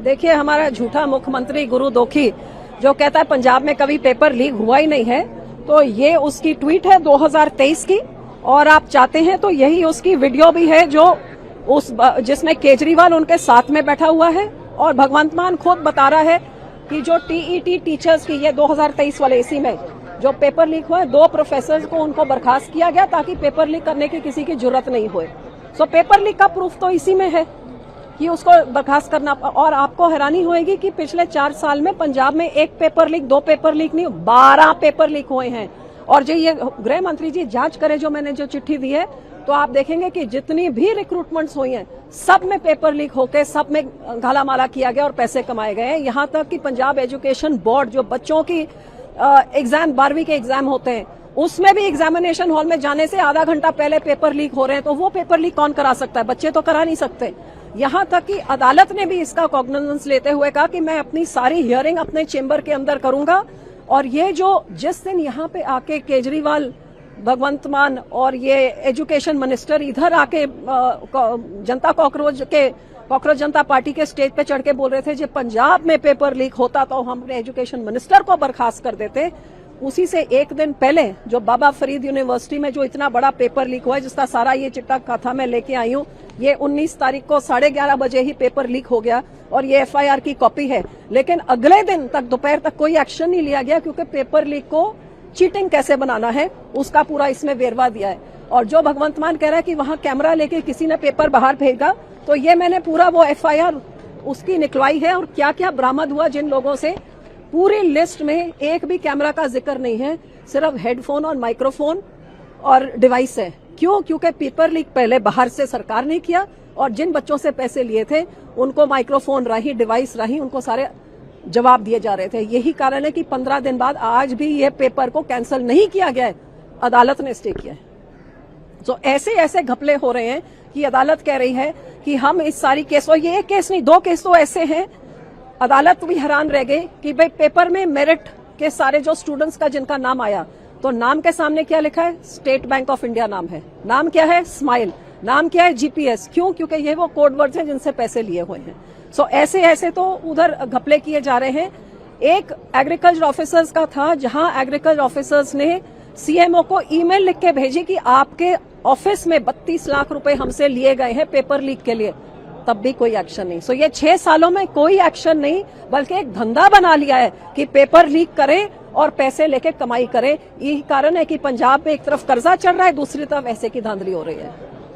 देखिए, हमारा झूठा मुख्यमंत्री गुरु दोखी जो कहता है पंजाब में कभी पेपर लीक हुआ ही नहीं है, तो ये उसकी ट्वीट है 2023 की, और आप चाहते हैं तो यही उसकी वीडियो भी है जो जिसमें केजरीवाल उनके साथ में बैठा हुआ है, और भगवंत मान खुद बता रहा है कि जो टीईटी टीचर्स की ये 2023 वाले इसी में जो पेपर लीक हुआ है, 2 प्रोफेसर्स को उनको बर्खास्त किया गया ताकि पेपर लीक करने की किसी की जरूरत नहीं हुए। सो पेपर लीक का प्रूफ तो इसी में है कि उसको बर्खास्त करना। और आपको हैरानी होगी कि पिछले 4 साल में पंजाब में 1 पेपर लीक, 2 पेपर लीक नहीं, 12 पेपर लीक हुए हैं। और जो ये गृह मंत्री जी जांच करें, जो मैंने जो चिट्ठी दी है, तो आप देखेंगे कि जितनी भी रिक्रूटमेंट्स हुई हैं सब में पेपर लीक होकर सब में घाला माला किया गया और पैसे कमाए गए हैं। यहाँ तक कि पंजाब एजुकेशन बोर्ड जो बच्चों की एग्जाम 12वीं के एग्जाम होते हैं, उसमें भी एग्जामिनेशन हॉल में जाने से आधा घंटा पहले पेपर लीक हो रहे हैं। तो वो पेपर लीक कौन करा सकता है? बच्चे तो करा नहीं सकते। यहाँ तक कि अदालत ने भी इसका कॉग्निजेंस लेते हुए कहा कि मैं अपनी सारी हियरिंग अपने चेंबर के अंदर करूंगा। और ये जो जिस दिन यहाँ पे आके केजरीवाल, भगवंत मान और ये एजुकेशन मिनिस्टर इधर आके कांग्रेस जनता पार्टी के स्टेज पे चढ़ के बोल रहे थे जो पंजाब में पेपर लीक होता तो हम अपने एजुकेशन मिनिस्टर को बर्खास्त कर देते, उसी से एक दिन पहले जो बाबा फरीद यूनिवर्सिटी में जो इतना बड़ा पेपर लीक हुआ है, जिसका सारा ये चिट्ठा कथा में लेके आई हूँ, ये 19 तारीख को 11:30 बजे ही पेपर लीक हो गया और ये एफआईआर की कॉपी है। लेकिन अगले दिन तक दोपहर तक कोई एक्शन नहीं लिया गया, क्योंकि पेपर लीक को चीटिंग कैसे बनाना है उसका पूरा इसमें वेरवा दिया है। और जो भगवंत मान कह रहा है कि वहां कैमरा लेके किसी ने पेपर बाहर भेजा, तो ये मैंने पूरा वो एफआईआर उसकी निकलवाई है और क्या क्या बरामद हुआ जिन लोगों से, पूरी लिस्ट में एक भी कैमरा का जिक्र नहीं है, सिर्फ हेडफोन और माइक्रोफोन और डिवाइस है। क्यों? क्योंकि पेपर लीक पहले बाहर से सरकार ने किया और जिन बच्चों से पैसे लिए थे उनको माइक्रोफोन रही, डिवाइस रही, उनको सारे जवाब दिए जा रहे थे। यही कारण है कि 15 दिन बाद आज भी ये पेपर को कैंसिल नहीं किया गया है, अदालत ने स्टे किया है। तो ऐसे ऐसे घपले हो रहे हैं कि अदालत कह रही है कि हम इस सारी केस, और ये एक केस नहीं 2 केस तो ऐसे हैं, अदालत भी हैरान रह गई कि भाई पेपर में मेरिट के सारे जो स्टूडेंट्स का जिनका नाम आया, तो नाम के सामने क्या लिखा है? स्टेट बैंक ऑफ इंडिया नाम है, नाम क्या है? स्माइल, नाम क्या है? जीपीएस। क्यों? क्योंकि ये वो कोड वर्ड्स हैं जिनसे पैसे लिए हुए हैं। सो ऐसे ऐसे तो उधर घपले किए जा रहे हैं। एक एग्रीकल्चर ऑफिसर्स का था, जहां एग्रीकल्चर ऑफिसर्स ने सीएमओ को ईमेल लिख के भेजी कि आपके ऑफिस में 32 लाख रुपए हमसे लिए गए हैं पेपर लीक के लिए, तब भी कोई एक्शन नहीं। सो ये 6 सालों में कोई एक्शन नहीं, बल्कि एक धंधा बना लिया है कि पेपर लीक करें और पैसे लेके कमाई करें। यही कारण है कि पंजाब में एक तरफ कर्जा चढ़ रहा है, दूसरी तरफ ऐसे की धांधली हो रही है।